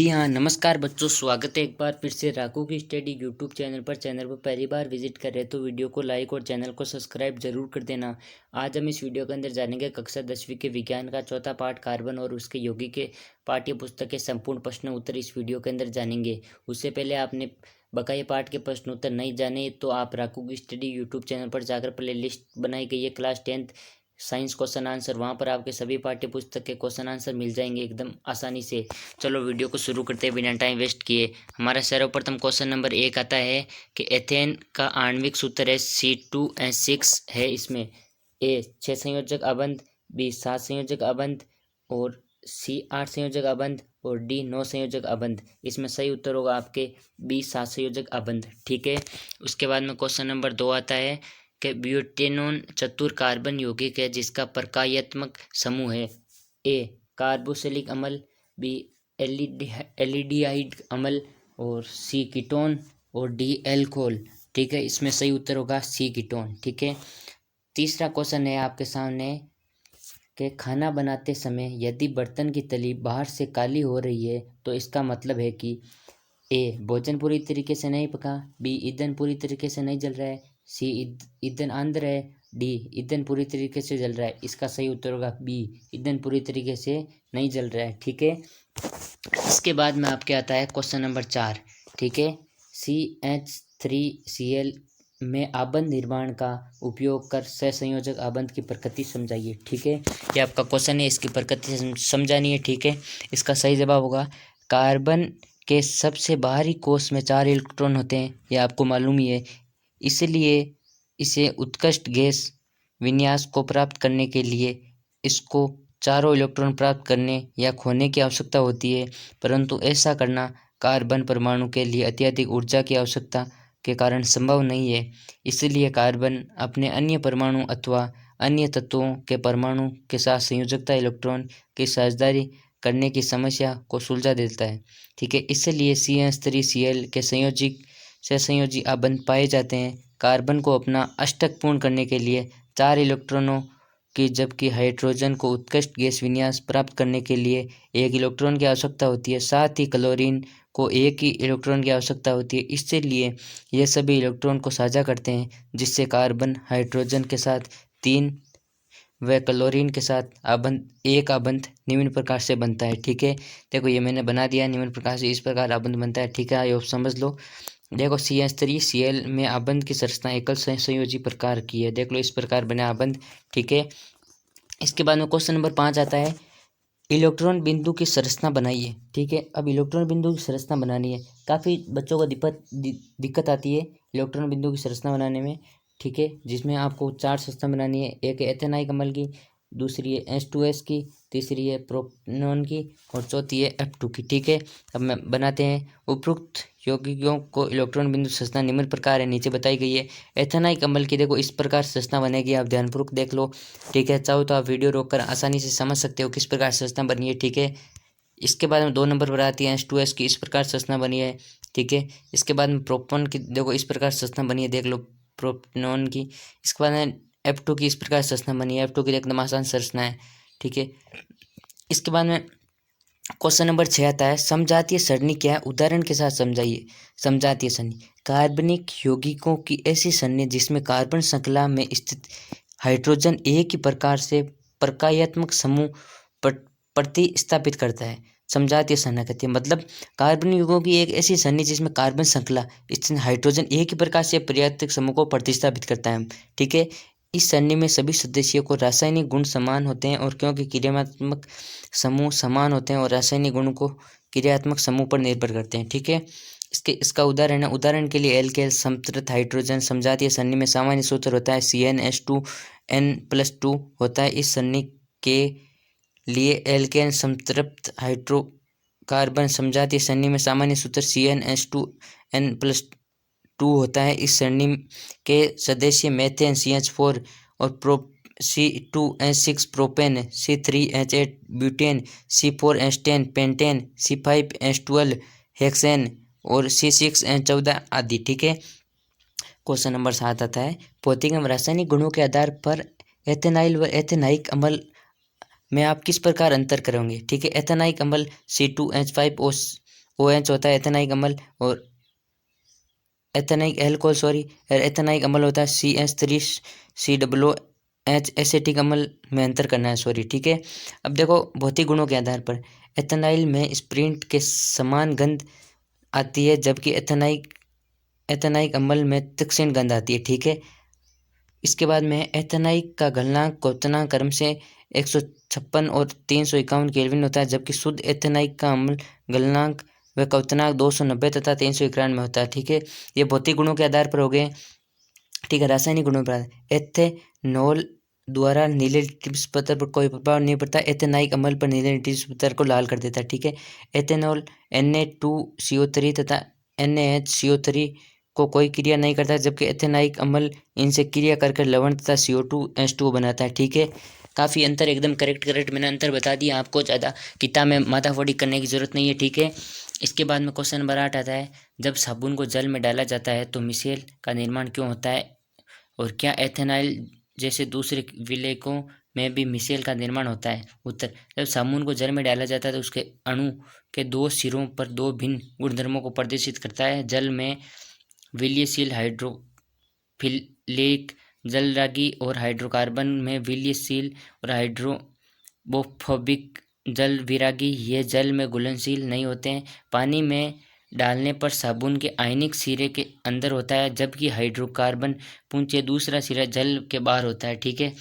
जी हाँ, नमस्कार बच्चों। स्वागत है एक बार फिर से राकू की स्टडी यूट्यूब चैनल पर। चैनल पर पहली बार विजिट कर रहे हैं तो वीडियो को लाइक और चैनल को सब्सक्राइब जरूर कर देना। आज हम इस वीडियो के अंदर जानेंगे कक्षा 10वीं के विज्ञान का चौथा पाठ कार्बन और उसके यौगिक के पाठ्य पुस्तक के संपूर्ण प्रश्न उत्तर इस वीडियो के अंदर जानेंगे। उससे पहले आपने बकाया पाठ के प्रश्न उत्तर नहीं जाने तो आप राकू की स्टडी यूट्यूब चैनल पर जाकर प्ले लिस्ट बनाई गई है class 10th science question answer, वहाँ पर आपके सभी पाठ्य पुस्तक के क्वेश्चन आंसर मिल जाएंगे एकदम आसानी से। चलो वीडियो को शुरू करते हैं बिना टाइम वेस्ट किए। हमारा सर्वप्रथम क्वेश्चन नंबर 1 आता है कि एथेन का आणविक सूत्र है C2H6 है। इसमें ए 6 संयोजक अबंध, बी 7 संयोजक अबंध और सी 8 संयोजक अबंध और डी 9 संयोजक अबंध। इसमें सही उत्तर होगा आपके बी 7 संयोजक अबंध। ठीक है। उसके बाद में क्वेश्चन नंबर 2 आता है कि ब्यूटेनोन चतुर कार्बन यौगिक है जिसका प्रकार्यात्मक समूह है ए कार्बोक्सिलिक अम्ल, बी एल्डिहाइड अम्ल और सी कीटोन और डी एल्कोहल। ठीक है, इसमें सही उत्तर होगा सी कीटोन। ठीक है। तीसरा क्वेश्चन है आपके सामने कि खाना बनाते समय यदि बर्तन की तली बाहर से काली हो रही है तो इसका मतलब है कि ए भोजन पूरी तरीके से नहीं पका, बी ईंधन पूरी तरीके से नहीं जल रहा है, सी ईंधन अंदर है, डी ईंधन पूरी तरीके से जल रहा है। इसका सही उत्तर होगा बी ईंधन पूरी तरीके से नहीं जल रहा है। ठीक है। इसके बाद में आपके आता है क्वेश्चन नंबर 4। ठीक है। CH3Cl में आबंध निर्माण का उपयोग कर सहसंयोजक आबंध की प्रकृति समझाइए। ठीक है, ये आपका क्वेश्चन है, इसकी प्रकृति समझानी है। ठीक है। इसका सही जवाब होगा कार्बन के सबसे बाहरी कोष में 4 इलेक्ट्रॉन होते हैं, ये आपको मालूम ही है। इसलिए इसे उत्कृष्ट गैस विन्यास को प्राप्त करने के लिए इसको चारों इलेक्ट्रॉन प्राप्त करने या खोने की आवश्यकता होती है, परंतु ऐसा करना कार्बन परमाणु के लिए अत्यधिक ऊर्जा की आवश्यकता के कारण संभव नहीं है। इसलिए कार्बन अपने अन्य परमाणु अथवा अन्य तत्वों के परमाणु के साथ संयोजकता इलेक्ट्रॉन की साझेदारी करने की समस्या को सुलझा देता है। ठीक है। इसलिए CH3Cl के सहसंयोजी आबंध पाए जाते हैं। कार्बन को अपना अष्टक पूर्ण करने के लिए 4 इलेक्ट्रॉनों की, जबकि हाइड्रोजन को उत्कृष्ट गैस विन्यास प्राप्त करने के लिए 1 इलेक्ट्रॉन की आवश्यकता होती है। साथ ही क्लोरीन को 1 ही इलेक्ट्रॉन की आवश्यकता होती है। इसलिए ये सभी इलेक्ट्रॉन को साझा करते हैं, जिससे कार्बन हाइड्रोजन के साथ 3 व क्लोरीन के साथ एक आबंध निम्न प्रकार से बनता है। ठीक है। देखो ये मैंने बना दिया, निम्न प्रकार से इस प्रकार आबंध बनता है। ठीक है, आप समझ लो। देखो CH3Cl में आबंध की संरचना एकल संयोजी प्रकार की है। देख लो इस प्रकार बना आबंध। ठीक है। इसके बाद में क्वेश्चन नंबर 5 आता है इलेक्ट्रॉन बिंदु की संरचना बनाइए। ठीक है। अब इलेक्ट्रॉन बिंदु की संरचना बनानी है, काफ़ी बच्चों को दिक्कत आती है इलेक्ट्रॉन बिंदु की संरचना बनाने में। ठीक है, जिसमें आपको 4 संरचना बनानी है। एक है एथेनाइक अम्ल की, दूसरी है H2S की, तीसरी है प्रोपेनॉन की और चौथी है F2 की। ठीक है। अब मैं बनाते हैं। उपरोक्त यौगिकों को इलेक्ट्रॉन बिंदु संरचना निम्न प्रकार है, नीचे बताई गई है। एथेनाइक अम्ल की देखो इस प्रकार संरचना बनेगी, आप ध्यानपूर्वक देख लो। ठीक है, चाहो तो आप वीडियो रोककर आसानी से समझ सकते हो किस प्रकार संरचना बनी है। ठीक है। इसके बाद में 2 नंबर पर आती है H2S की, इस प्रकार संरचना बनी है। ठीक है। इसके बाद में प्रोपेन की देखो इस प्रकार संरचना बनी है, देख लो प्रोपेनॉन की। इसके बाद में F2 की इस प्रकार संरचना बनी है, F2 की एकदम आसान संरचना है। ठीक है। इसके बाद में क्वेश्चन नंबर 6 आता है समजातीय सरणी क्या है, उदाहरण के साथ समझाइए। समजातीय सरणी कार्बनिक यौगिकों की ऐसी सरणी जिसमें कार्बन श्रृंखला में स्थित हाइड्रोजन एक ही प्रकार से प्रकार्यात्मक समूह प्रतिस्थापित करता है। समजातीय सरणी कहती है, मतलब कार्बन युगों की एक ऐसी सरणी जिसमें कार्बन श्रृंखला स्थित हाइड्रोजन एक ही प्रकार से प्रकार्यात्मक समूह को प्रतिस्थापित करता है। ठीक है। इस सरणी में सभी सदस्यों को रासायनिक गुण समान होते हैं, और क्योंकि क्रियात्मक समूह समान होते हैं और रासायनिक गुणों को क्रियात्मक समूह पर निर्भर करते हैं। ठीक है। इसका उदाहरण है, उदाहरण के लिए एल्केन समृद्ध हाइड्रोजन समजातीय सरणी में सामान्य सूत्र होता है CnH2n+2 होता है। इस सरणी के लिए एल्केन संतृप्त हाइड्रोकार्बन समजातीय सरणी में सामान्य सूत्र CnH2n+2 होता है। इस सरणी के सदस्य मेथेन CH4 और C2H6 propane, C3H8 butane, C4H10 pentane, C5H12 hexane और C6H14 आदि। ठीक है। क्वेश्चन नंबर 7 आता है भौतिक एवं रासायनिक गुणों के आधार पर एथेनाइल व एथेनाइक अम्ल में आप किस प्रकार अंतर करोगे। ठीक है। एथेनाइक अम्ल C2H5O OH होता है एथेनाइक अम्ल, और एथेनाइक एल्कोहल सॉरी एथेनाइक अम्ल होता है CH3COOH। एसिटिक अम्ल में अंतर करना है सॉरी, ठीक है। अब देखो भौतिक गुणों के आधार पर एथेनाइल में स्प्रिंट के समान गंध आती है, जबकि एथेनाइक अम्ल में तीक्ष्ण गंध आती है, ठीक है। इसके बाद में एथेनाइक का गलनांक क्वथनांक क्रम से 156 और 351 केल्विन होता है, जबकि शुद्ध एथेनाइक का अम्ल गलनांक व क्वथनांक 290 तथा 391 में होता है, ठीक है। ये भौतिक गुणों के आधार पर हो गए, ठीक है। रासायनिक गुणों पर एथेनॉल द्वारा नीले लिट्मस पत्थर पर कोई प्रभाव नहीं पड़ता, एथेनाइक अम्ल पर नीले लिट्मस पत्थर को लाल कर देता है, ठीक है। एथेनॉल Na2CO3 तथा NaHCO3 को कोई क्रिया नहीं करता, जबकि एथेनाइक अम्ल इनसे क्रिया करके लवण तथा CO2H2O बनाता है, ठीक है। काफ़ी अंतर एकदम करेक्ट मैंने अंतर बता दिया आपको, ज़्यादा किताब में माथाफोड़ी करने की ज़रूरत नहीं है, ठीक है। इसके बाद में क्वेश्चन नंबर 8 आता है, जब साबुन को जल में डाला जाता है तो मिसेल का निर्माण क्यों होता है, और क्या एथेनाइल जैसे दूसरे विलेयकों में भी मिसेल का निर्माण होता है। उत्तर, जब साबुन को जल में डाला जाता है तो उसके अणु के दो सिरों पर दो भिन्न गुणधर्मों को प्रदर्शित करता है। जल में विलयशील हाइड्रोफिलिक जलरागी और हाइड्रोकार्बन में विलयशील और हाइड्रोफोबिक जल विरागी। ये जल में घुलनशील नहीं होते हैं। पानी में डालने पर साबुन के आयनिक सिरे के अंदर होता है, जबकि हाइड्रोकार्बन पुंज दूसरा सिरा जल के बाहर होता है, ठीक है।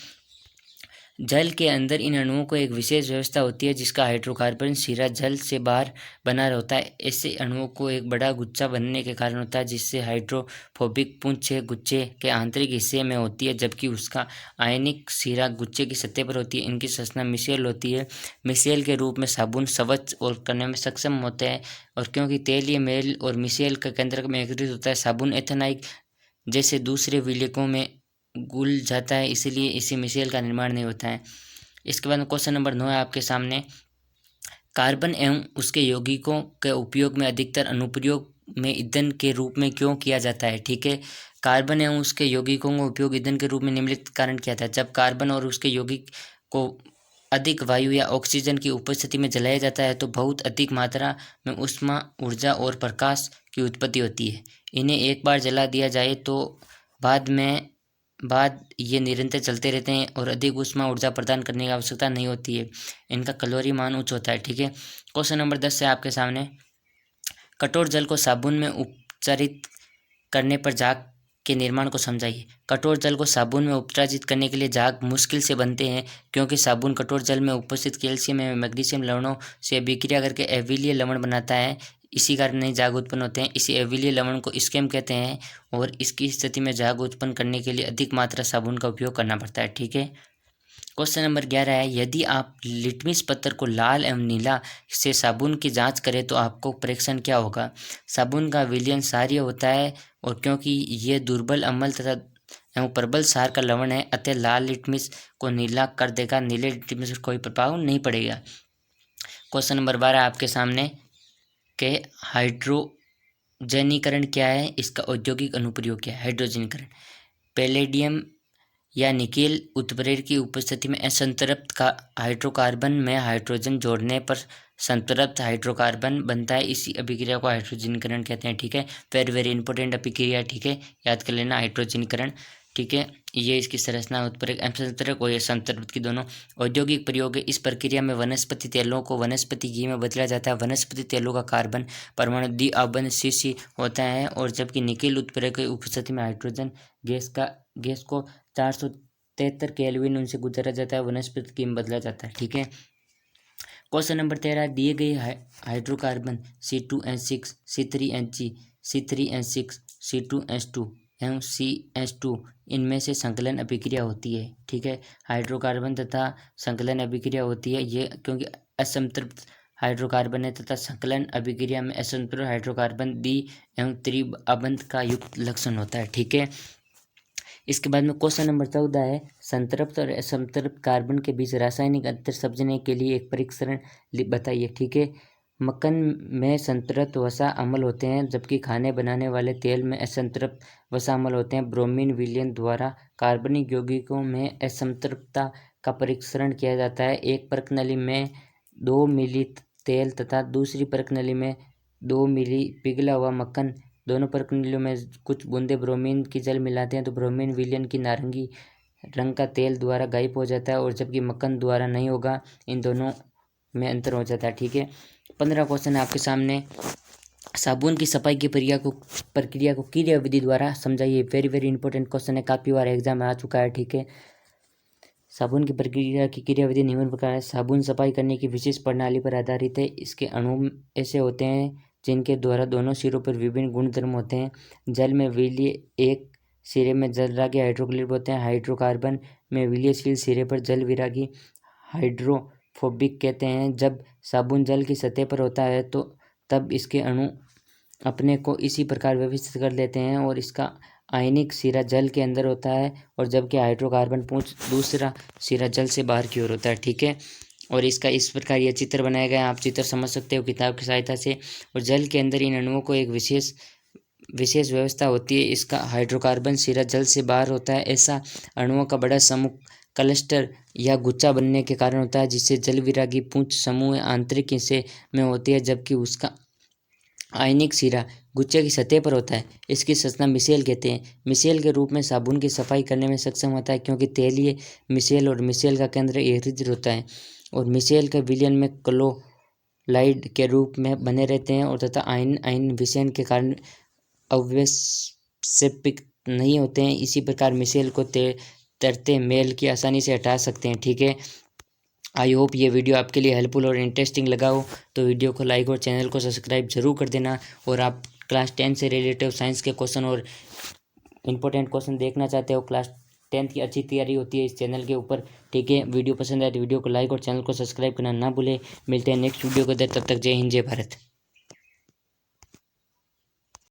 जल के अंदर इन अणुओं को एक विशेष व्यवस्था होती है जिसका हाइड्रोकार्बन सिरा जल से बाहर बना होता है। ऐसे अणुओं को एक बड़ा गुच्छा बनने के कारण होता है, जिससे हाइड्रोफोबिक पुंज गुच्छे के आंतरिक हिस्से में होती है, जबकि उसका आयनिक सिरा गुच्छे की सतह पर होती है। इनकी संरचना मिसेल होती है। मिसेल के रूप में साबुन स्वच्छ और करने में सक्षम होते हैं, और क्योंकि तेलीय मेल और मिसेल के केंद्र में एकत्रित होता है, साबुन एथेनाइक जैसे दूसरे विलेयकों में घुल जाता है, इसलिए इसी मिसेल का निर्माण नहीं होता है। इसके बाद क्वेश्चन नंबर 9 है आपके सामने, कार्बन एवं उसके यौगिकों के उपयोग में अधिकतर अनुप्रयोग में ईंधन के रूप में क्यों किया जाता है, ठीक है। कार्बन एवं उसके यौगिकों का उपयोग ईंधन के रूप में निम्नलिखित कारण किया था। जब कार्बन और उसके यौगिक को अधिक वायु या ऑक्सीजन की उपस्थिति में जलाया जाता है तो बहुत अधिक मात्रा में ऊष्मा, ऊर्जा और प्रकाश की उत्पत्ति होती है। इन्हें एक बार जला दिया जाए तो बाद ये निरंतर चलते रहते हैं और अधिक ऊष्मा ऊर्जा प्रदान करने की आवश्यकता नहीं होती है। इनका कैलोरी मान उच्च होता है, ठीक है। क्वेश्चन नंबर 10 है आपके सामने, कठोर जल को साबुन में उपचारित करने पर झाग के निर्माण को समझाइए। कठोर जल को साबुन में उपचारित करने के लिए झाग मुश्किल से बनते हैं, क्योंकि साबुन कठोर जल में उपस्थित कैल्शियम एवं मैग्नीशियम लवणों से अभिक्रिया करके अम्लीय लवण बनाता है। इसी कारण नहीं झाग उत्पन्न होते हैं। इसी अम्लीय लवण को स्केम कहते हैं, और इसकी स्थिति में झाग उत्पन्न करने के लिए अधिक मात्रा साबुन का उपयोग करना पड़ता है, ठीक है। क्वेश्चन नंबर 11 है, यदि आप लिटमस पत्थर को लाल एवं नीला से साबुन की जांच करें तो आपको परीक्षण क्या होगा। साबुन का विलयन क्षारीय होता है, और क्योंकि ये दुर्बल अम्ल तथा एवं प्रबल क्षार का लवण है, अतः लाल लिटमस को नीला कर देगा, नीले लिटमस पर कोई प्रभाव नहीं पड़ेगा। क्वेश्चन नंबर 12 आपके सामने के हाइड्रोजनीकरण क्या है, इसका औद्योगिक अनुप्रयोग क्या है। हाइड्रोजनीकरण, पैलेडियम या निकेल उत्प्रेरक की उपस्थिति में असंतृप्त का हाइड्रोकार्बन में हाइड्रोजन जोड़ने पर संतृप्त हाइड्रोकार्बन बनता है। इसी अभिक्रिया को हाइड्रोजनीकरण कहते हैं, ठीक है। वेरी इंपॉर्टेंट अभिक्रिया, ठीक है, याद कर लेना हाइड्रोजनीकरण, ठीक है। ये इसकी संरचना उत्प्रेरक असंतृप्त और संतृप्त की दोनों। औद्योगिक प्रयोग है, इस प्रक्रिया में वनस्पति तेलों को वनस्पति घी में बदला जाता है। वनस्पति तेलों का कार्बन परमाणु द्विआबंध CC होता है, और जबकि निकेल उत्प्रेरक की उपस्थिति में हाइड्रोजन गैस को 473 केल्विन उनसे गुजारा जाता है, वनस्पति घी में बदला जाता है, ठीक है। क्वेश्चन नंबर 13, दिए गए hydrocarbon C2H6, C3H, C3H6, C2H2 एवं CH2 इनमें से संकलन अभिक्रिया होती है, ठीक है। हाइड्रोकार्बन तथा संकलन अभिक्रिया होती है, ये क्योंकि असंतृप्त हाइड्रोकार्बन है तथा संकलन अभिक्रिया में असंतृप्त हाइड्रोकार्बन द्वि एवं त्रिआबंध का युक्त लक्षण होता है, ठीक है। इसके बाद में क्वेश्चन नंबर 14 है, संतृप्त और असंतृप्त कार्बन के बीच रासायनिक अंतर समझने के लिए एक परीक्षण बताइए, ठीक है। मक्खन में संतृप्त वसा अम्ल होते हैं, जबकि खाने बनाने वाले तेल में असंतृप्त वसा अम्ल होते हैं। ब्रोमीन विलयन द्वारा कार्बनिक यौगिकों में असंतृप्तता का परीक्षण किया जाता है। एक प्रकनली में 2 मिली तेल तथा दूसरी प्रकनली में 2 मिली पिघला हुआ मक्खन, दोनों प्रक्रियाओं में कुछ बूंदे ब्रोमीन की जल मिलाते हैं तो ब्रोमीन विलयन की नारंगी रंग का तेल द्वारा गायब हो जाता है, और जबकि मक्खन द्वारा नहीं होगा। इन दोनों में अंतर हो जाता है। ठीक है, 15 क्वेश्चन है आपके सामने। साबुन की सफाई की प्रक्रिया को क्रिया विधि द्वारा समझाइए। वेरी वेरी इंपॉर्टेंट क्वेश्चन है, काफ़ी बार एग्जाम में आ चुका है। ठीक है, साबुन की प्रक्रिया की क्रियाविधि निम्न प्रकार है। साबुन सफाई करने की विशेष प्रणाली पर आधारित है। इसके अणु ऐसे होते हैं जिनके द्वारा दोनों सिरों पर विभिन्न गुणधर्म होते हैं। जल में विलीय एक सिरे में जलरागी हाइड्रोक्लोरिक होते हैं। हाइड्रोकार्बन में विलयशील सिरे पर जल विरागी हाइड्रोफोबिक कहते हैं। जब साबुन जल की सतह पर होता है तो तब इसके अणु अपने को इसी प्रकार व्यवस्थित कर लेते हैं और इसका आयनिक सिरा जल के अंदर होता है, और जबकि हाइड्रोकार्बन पूंछ दूसरा सिरा जल से बाहर की ओर होता है। ठीक है, और इसका इस प्रकार यह चित्र बनाया गया है, आप चित्र समझ सकते हो किताब की सहायता से। और जल के अंदर इन अणुओं को एक विशेष व्यवस्था होती है। इसका हाइड्रोकार्बन सिरा जल से बाहर होता है। ऐसा अणुओं का बड़ा समूह क्लस्टर या गुच्छा बनने के कारण होता है, जिससे जल विरागी पूंछ समूह आंतरिक हिस्से में होती है, जबकि उसका आयनिक सिरा गुच्छे की सतह पर होता है। इसकी संरचना मिसेल कहते हैं। मिसेल के रूप में साबुन की सफाई करने में सक्षम होता है, क्योंकि तेलीय मिसेल और मिसेल का केंद्र एरिथ्र होता है, और मिसेल के विलयन में क्लोराइड के रूप में बने रहते हैं, और तथा आयन विषयन के कारण अवक्षेपित नहीं होते हैं। इसी प्रकार मिसेल को तरते मेल की आसानी से हटा सकते हैं। ठीक है, आई होप ये वीडियो आपके लिए हेल्पफुल और इंटरेस्टिंग लगा हो, तो वीडियो को लाइक और चैनल को सब्सक्राइब जरूर कर देना। और आप क्लास 10 से रिलेटिव साइंस के क्वेश्चन और इंपॉर्टेंट क्वेश्चन देखना चाहते हो, क्लास 10 की अच्छी तैयारी होती है इस चैनल के ऊपर। ठीक है, वीडियो पसंद आए तो वीडियो को लाइक और चैनल को सब्सक्राइब करना ना भूले। मिलते हैं नेक्स्ट वीडियो को, तब तक जय हिंद जय भारत।